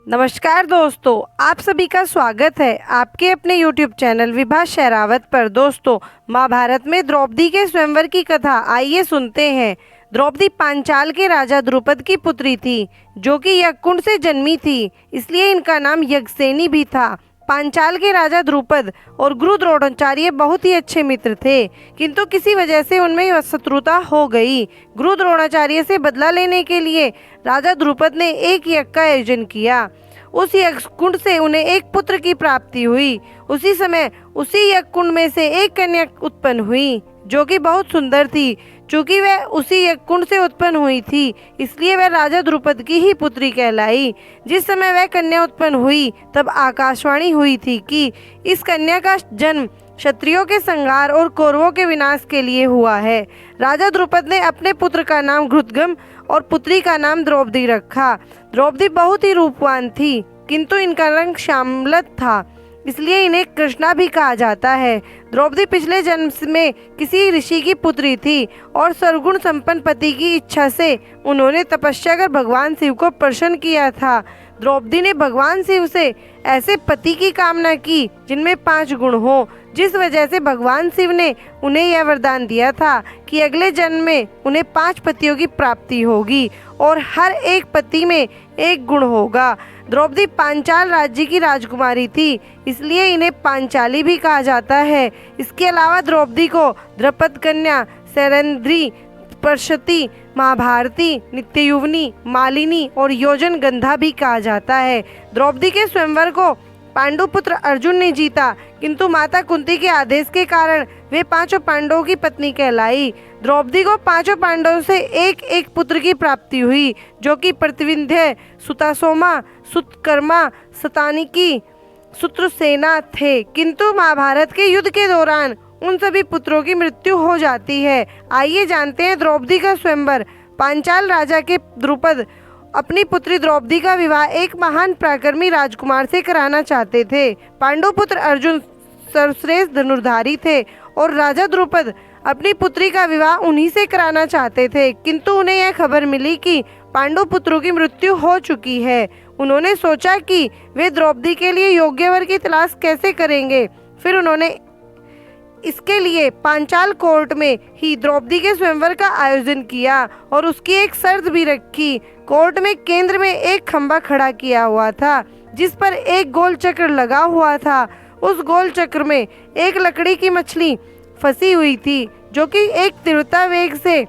नमस्कार दोस्तों, आप सभी का स्वागत है आपके अपने YouTube चैनल विभा शेरावत पर। दोस्तों, महाभारत में द्रौपदी के स्वयंवर की कथा आइए सुनते हैं। द्रौपदी पांचाल के राजा द्रुपद की पुत्री थी, जो कि यज्ञकुंड से जन्मी थी, इसलिए इनका नाम यज्ञसेनी भी था। पांचाल के राजा द्रुपद और गुरु द्रोणाचार्य बहुत ही अच्छे मित्र थे, किंतु किसी वजह से उनमें शत्रुता हो गई। गुरु द्रोणाचार्य से बदला लेने के लिए राजा द्रुपद ने एक यज्ञ का आयोजन किया। उस यज्ञ कुंड से उन्हें एक पुत्र की प्राप्ति हुई। उसी समय उसी यज्ञ कुंड में से एक कन्या उत्पन्न हुई, जो कि बहुत सुंदर थी। चूंकि वह उसी यज्ञ कुंड से उत्पन्न हुई थी, इसलिए वह राजा द्रुपद की ही पुत्री कहलाई। जिस समय वह कन्या उत्पन्न हुई, तब आकाशवाणी हुई थी कि इस कन्या का जन्म क्षत्रियों के संहार और कौरवों के विनाश के लिए हुआ है। राजा द्रुपद ने अपने पुत्र का नाम घृतगम और पुत्री का नाम द्रौपदी रखा। द्रौपदी बहुत ही रूपवान थी, किंतु इनका रंग श्यामलत था, इसलिए इन्हें कृष्णा भी कहा जाता है। द्रौपदी पिछले जन्म में किसी ऋषि की पुत्री थी और सर्वगुण संपन्न पति की इच्छा से उन्होंने तपस्या कर भगवान शिव को प्रसन्न किया था। द्रौपदी ने भगवान शिव से ऐसे पति की कामना की जिनमें 5 गुण हो, जिस वजह से भगवान शिव ने उन्हें यह वरदान दिया था कि अगले जन्म में उन्हें 5 पतियों की प्राप्ति होगी और हर एक पति में एक गुण होगा। द्रौपदी पांचाल राज्य की राजकुमारी थी, इसलिए इन्हें पांचाली भी कहा जाता है। इसके अलावा द्रौपदी को द्रुपद कन्या, शैलेंद्री, प्रशती, महाभारती, नित्ययुवनी, मालिनी और योजन गंधा भी कहा जाता है। द्रौपदी के स्वयंवर को पांडुपुत्र अर्जुन ने जीता, किंतु माता कुंती के आदेश के कारण वे 5 पांडवों की पत्नी कहलाई। द्रौपदी को 5 पांडवों से एक एक पुत्र की प्राप्ति हुई, जो कि प्रतिविंध्य, सुतासोमा, सुतकर्मा, सतानिकी, सुत्रसेना थे। किंतु महाभारत के युद्ध के दौरान उन सभी पुत्रों की मृत्यु हो जाती है। आइए जानते हैं द्रौपदी का स्वयंवर। पांचाल राजा के द्रुपद अपनी पुत्री द्रौपदी का विवाह एक महान पराक्रमी राजकुमार से कराना चाहते थे। पांडुपुत्र अर्जुन सर्वश्रेष्ठ धनुर्धारी थे और राजा द्रुपद अपनी पुत्री का विवाह उन्हीं से कराना चाहते थे, किंतु उन्हें यह खबर मिली कि पांडु पुत्रों की मृत्यु हो चुकी है। उन्होंने सोचा कि वे द्रौपदी के लिए योग्य वर की तलाश कैसे करेंगे। फिर उन्होंने इसके लिए पांचाल कोर्ट में ही द्रौपदी के स्वयंवर का आयोजन किया और उसकी एक शर्त भी रखी। कोर्ट में केंद्र में एक खंभा खड़ा किया हुआ था, जिस पर एक गोल चक्र लगा हुआ था। उस गोल चक्र में एक लकड़ी की मछली फंसी हुई थी, जो कि एक तीव्रता वेग से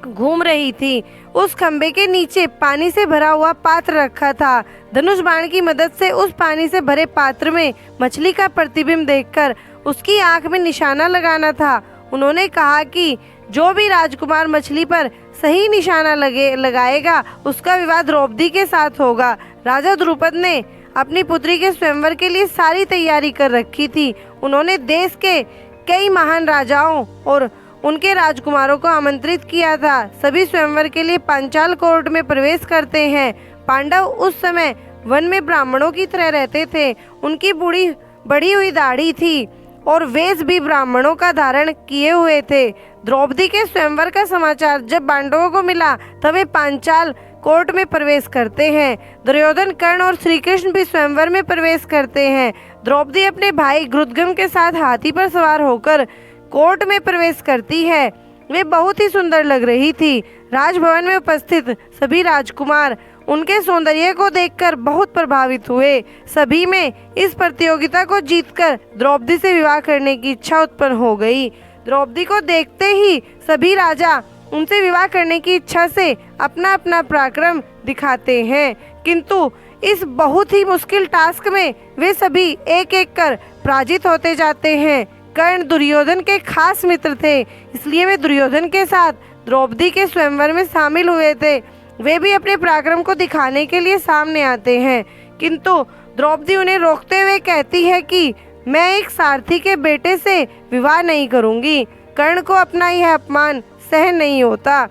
घूम रही थी। उस खंभे के नीचे पानी से भरा हुआ पात्र रखा था। धनुष बाण की मदद से उस पानी से भरे पात्र में मछली का प्रतिबिंब देखकर उसकी आंख में निशाना लगाना था। उन्होंने कहा कि जो भी राजकुमार मछली पर सही निशाना लगाएगा, उसका विवाह द्रौपदी के साथ होगा। राजा द्रुपद ने अपनी पुत्री के स्वयंवर के लिए सारी तैयारी कर रखी थी। उन्होंने देश के कई महान राजाओं और उनके राजकुमारों को आमंत्रित किया था। सभी स्वयंवर के लिए पांचाल कोर्ट में प्रवेश करते हैं। पांडव उस समय वन में ब्राह्मणों की तरह रहते थे। उनकी बढ़ी हुई दाढ़ी थी और वेश भी ब्राह्मणों का धारण किए हुए थे। द्रौपदी के स्वयंवर का समाचार जब पांडवों को मिला, तब वे पांचाल कोर्ट में प्रवेश करते हैं। दुर्योधन, कर्ण और श्री कृष्ण भी स्वयंवर में प्रवेश करते हैं। द्रौपदी अपने भाई घृतगम के साथ हाथी पर सवार होकर कोर्ट में प्रवेश करती है। वे बहुत ही सुंदर लग रही थी। राजभवन में उपस्थित सभी राजकुमार उनके सौंदर्य को देखकर बहुत प्रभावित हुए। सभी में इस प्रतियोगिता को जीतकर द्रौपदी से विवाह करने की इच्छा उत्पन्न हो गई। द्रौपदी को देखते ही सभी राजा उनसे विवाह करने की इच्छा से अपना अपना पराक्रम दिखाते हैं, किंतु इस बहुत ही मुश्किल टास्क में वे सभी एक एक कर पराजित होते जाते हैं। कर्ण दुर्योधन के खास मित्र थे, इसलिए वे दुर्योधन के साथ द्रौपदी के स्वयंवर में शामिल हुए थे। वे भी अपने पराक्रम को दिखाने के लिए सामने आते हैं, किंतु द्रौपदी उन्हें रोकते हुए कहती है कि मैं एक सारथी के बेटे से विवाह नहीं करूंगी। कर्ण को अपना यह अपमान सहन नहीं होता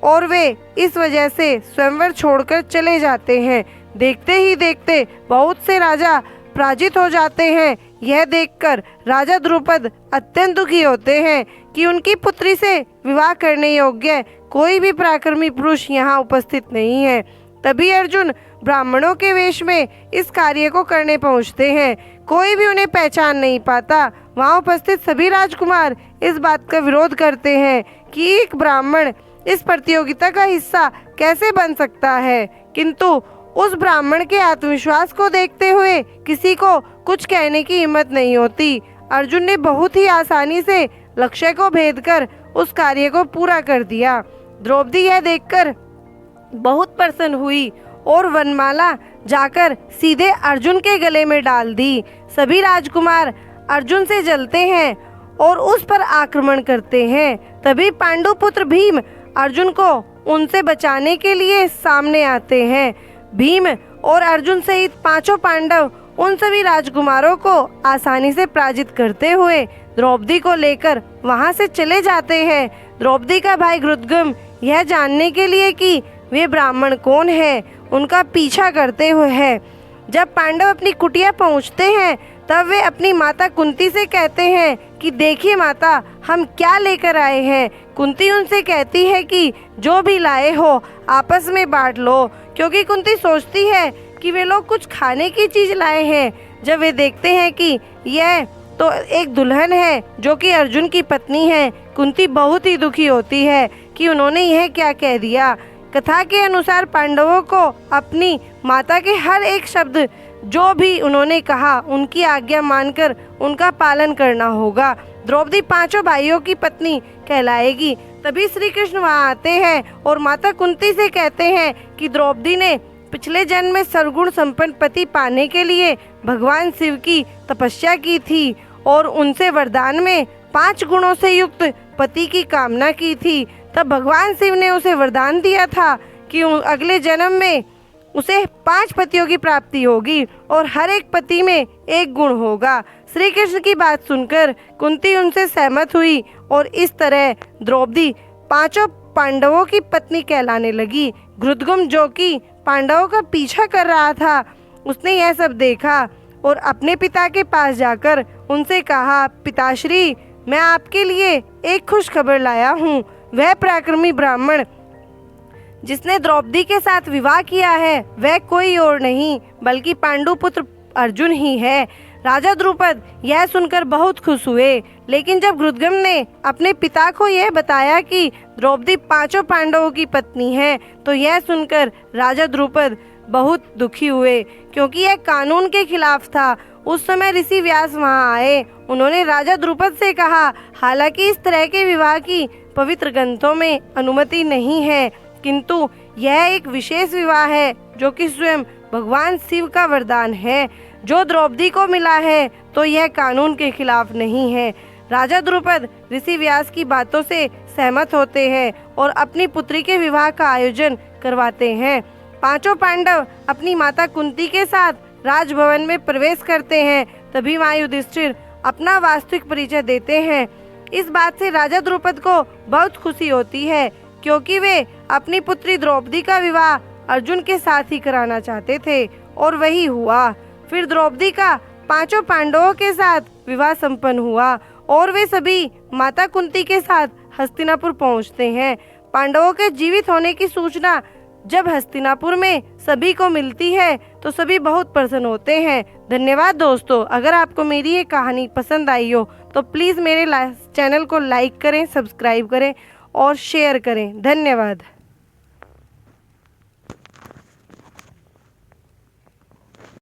और वे इस वजह से स्वयंवर छोड़कर चले जाते हैं। देखते ही देखते बहुत से राजा पराजित हो जाते हैं। यह देखकर राजा द्रुपद अत्यंत दुखी होते हैं कि उनकी पुत्री से विवाह करने योग्य कोई भी पराक्रमी पुरुष यहाँ उपस्थित नहीं है। तभी अर्जुन ब्राह्मणों के वेश में इस कार्य को करने पहुंचते हैं। कोई भी उन्हें पहचान नहीं पाता। वहां उपस्थित सभी राजकुमार इस बात का विरोध करते हैं कि एक ब्राह्मण इस प्रतियोगिता का हिस्सा कैसे बन सकता है, किंतु उस ब्राह्मण के आत्मविश्वास को देखते हुए किसी को कुछ कहने की हिम्मत नहीं होती। अर्जुन ने बहुत ही आसानी से लक्ष्य को भेद कर उस कार्य को पूरा कर दिया। द्रौपदी यह देखकर बहुत प्रसन्न हुई और वनमाला जाकर सीधे अर्जुन के गले में डाल दी। सभी राजकुमार अर्जुन से जलते हैं और उस पर आक्रमण करते हैं। तभी पांडु पुत्र भीम अर्जुन को उनसे बचाने के लिए सामने आते हैं। भीम और अर्जुन सहित पांचों पांडव उन सभी राजकुमारों को आसानी से पराजित करते हुए द्रौपदी को लेकर वहां से चले जाते हैं। द्रौपदी का भाई घृतगम यह जानने के लिए कि वे ब्राह्मण कौन है, उनका पीछा करते हुए है। जब पांडव अपनी कुटिया पहुंचते हैं तब वे अपनी माता कुंती से कहते हैं कि देखिए माता, हम क्या लेकर आए हैं। कुंती उनसे कहती है कि जो भी लाए हो आपस में बांट लो, क्योंकि कुंती सोचती है कि वे लोग कुछ खाने की चीज लाए हैं। जब वे देखते हैं कि यह तो एक दुल्हन है जो कि अर्जुन की पत्नी है, कुंती बहुत ही दुखी होती है कि उन्होंने यह क्या कह दिया। कथा के अनुसार पांडवों को अपनी माता के हर एक शब्द जो भी उन्होंने कहा उनकी आज्ञा मानकर उनका पालन करना होगा। द्रौपदी पांचों भाइयों की पत्नी कहलाएगी। तभी श्री कृष्ण वहाँ आते हैं और माता कुंती से कहते हैं कि द्रौपदी ने पिछले जन्म में सर्वगुण संपन्न पति पाने के लिए भगवान शिव की तपस्या की थी और उनसे वरदान में 5 गुणों से युक्त पति की कामना की थी। तब भगवान शिव ने उसे वरदान दिया था कि अगले जन्म में उसे 5 पतियों की प्राप्ति होगी और हर एक पति में 1 गुण होगा। श्री कृष्ण की बात सुनकर कुंती उनसे सहमत हुई और इस तरह द्रौपदी पांचों पांडवों की पत्नी कहलाने लगी। घृतगम जो कि पांडवों का पीछा कर रहा था, उसने यह सब देखा और अपने पिता के पास जाकर उनसे कहा, पिताश्री, मैं आपके लिए एक खुश खबर लाया हूँ। वह पराक्रमी ब्राह्मण जिसने द्रौपदी के साथ विवाह किया है वह कोई और नहीं बल्कि पांडु पुत्र अर्जुन ही है। राजा द्रुपद यह सुनकर बहुत खुश हुए, लेकिन जब घृतगम ने अपने पिता को यह बताया कि द्रौपदी पांचों पांडवों की पत्नी है, तो यह सुनकर राजा द्रुपद बहुत दुखी हुए, क्योंकि यह कानून के खिलाफ था। उस समय ऋषि व्यास वहां आए। उन्होंने राजा द्रुपद से कहा, हालांकि इस तरह के विवाह की पवित्र ग्रंथों में अनुमति नहीं है, किंतु यह एक विशेष विवाह है जो कि स्वयं भगवान शिव का वरदान है। जो द्रौपदी को मिला है तो यह कानून के खिलाफ नहीं है। राजा द्रुपद ऋषि व्यास की बातों से सहमत होते हैं और अपनी पुत्री के विवाह का आयोजन करवाते हैं। पांचों पांडव अपनी माता कुंती के साथ राजभवन में प्रवेश करते हैं। तभी वहाँ युधिष्ठिर अपना वास्तविक परिचय देते हैं। इस बात से राजा द्रुपद को बहुत खुशी होती है, क्योंकि वे अपनी पुत्री द्रौपदी का विवाह अर्जुन के साथ ही कराना चाहते थे और वही हुआ। फिर द्रौपदी का पांचों पांडवों के साथ विवाह संपन्न हुआ और वे सभी माता कुंती के साथ हस्तिनापुर पहुंचते हैं। पांडवों के जीवित होने की सूचना जब हस्तिनापुर में सभी को मिलती है तो सभी बहुत प्रसन्न होते हैं। धन्यवाद दोस्तों। अगर आपको मेरी ये कहानी पसंद आई हो तो प्लीज़ मेरे चैनल को लाइक करें, सब्सक्राइब करें और शेयर करें। धन्यवाद।